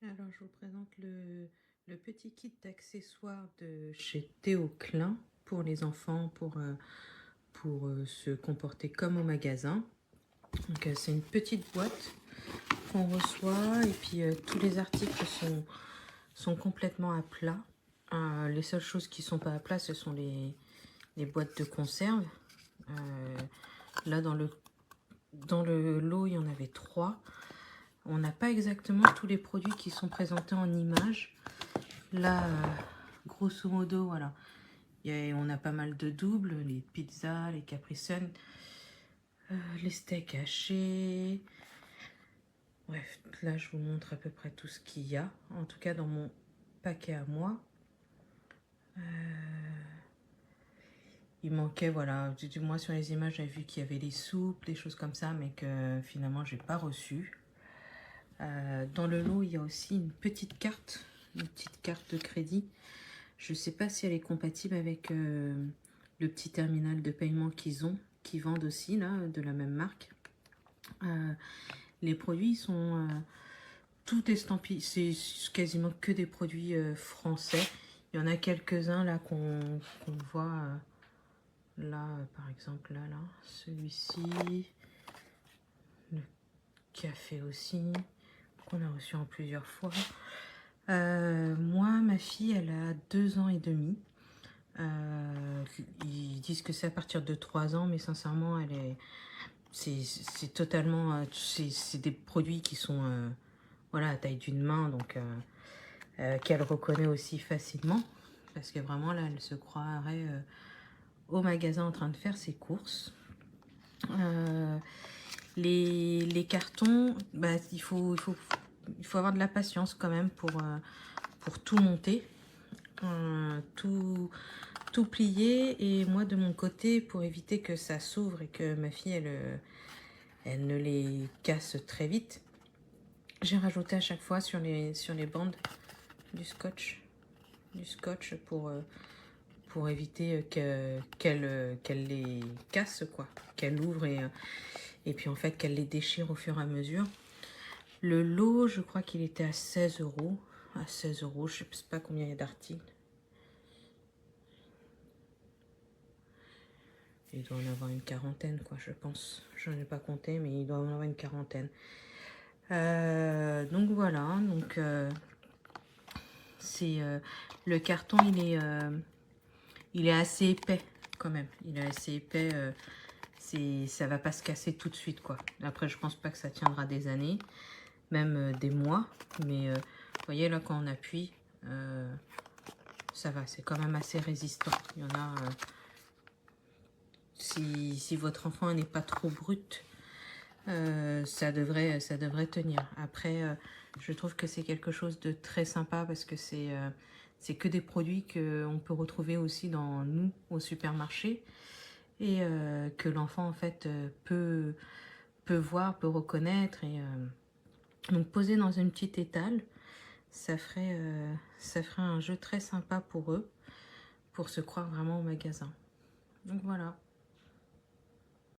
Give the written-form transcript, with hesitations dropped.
Alors, je vous présente le petit kit d'accessoires de chez Théo Klein pour les enfants, pour se comporter comme au magasin. Donc, c'est une petite boîte qu'on reçoit et puis tous les articles sont complètement à plat. Les seules choses qui sont pas à plat, ce sont les boîtes de conserve. Là, dans le lot, il y en avait 3. On n'a pas exactement tous les produits qui sont présentés en images. Là, grosso modo, voilà. On a pas mal de doubles, les pizzas, les Capri Sun, les steaks hachés. Bref, là, je vous montre à peu près tout ce qu'il y a. En tout cas, dans mon paquet à moi. Il manquait, voilà, du moins sur les images, j'avais vu qu'il y avait les soupes, des choses comme ça, mais que finalement, j'ai pas reçu. Dans le lot, il y a aussi une petite carte de crédit. Je sais pas si elle est compatible avec le petit terminal de paiement qui vendent aussi, là, de la même marque. Les produits sont tout estampillés, c'est quasiment que des produits français. Il y en a quelques-uns là qu'on voit, là, par exemple, là, celui-ci, le café aussi, qu'on a reçu en plusieurs fois. Moi, ma fille, elle a 2 ans et demi. Ils disent que c'est à partir de 3 ans, mais sincèrement, c'est totalement, c'est des produits qui sont, voilà, à taille d'une main, donc qu'elle reconnaît aussi facilement, parce que vraiment là, elle se croirait au magasin en train de faire ses courses. Les cartons, bah, il faut avoir de la patience quand même pour tout monter, tout plier. Et moi, de mon côté, pour éviter que ça s'ouvre et que ma fille, elle ne les casse très vite, j'ai rajouté à chaque fois sur les bandes du scotch, pour éviter qu'elle les casse, quoi, qu'elle ouvre et puis en fait qu'elle les déchire au fur et à mesure. Le lot, je crois qu'il était à 16 euros. À 16 euros, je ne sais pas combien il y a d'articles. Il doit en avoir une quarantaine, quoi, je pense. Je n'en ai pas compté, mais il doit en avoir une quarantaine. Donc voilà, donc c'est le carton, il est assez épais quand même. Il est assez épais. Ça va pas se casser tout de suite, quoi. Après, je pense pas que ça tiendra des années, même des mois. Mais vous voyez là, quand on appuie, ça va. C'est quand même assez résistant. Il y en a. Si votre enfant n'est pas trop brut, ça devrait tenir. Après, je trouve que c'est quelque chose de très sympa parce que c'est que des produits qu'on peut retrouver aussi dans nous au supermarché et que l'enfant en fait peut voir, peut reconnaître et donc poser dans une petite étale, ça ferait un jeu très sympa pour eux, pour se croire vraiment au magasin. Donc voilà.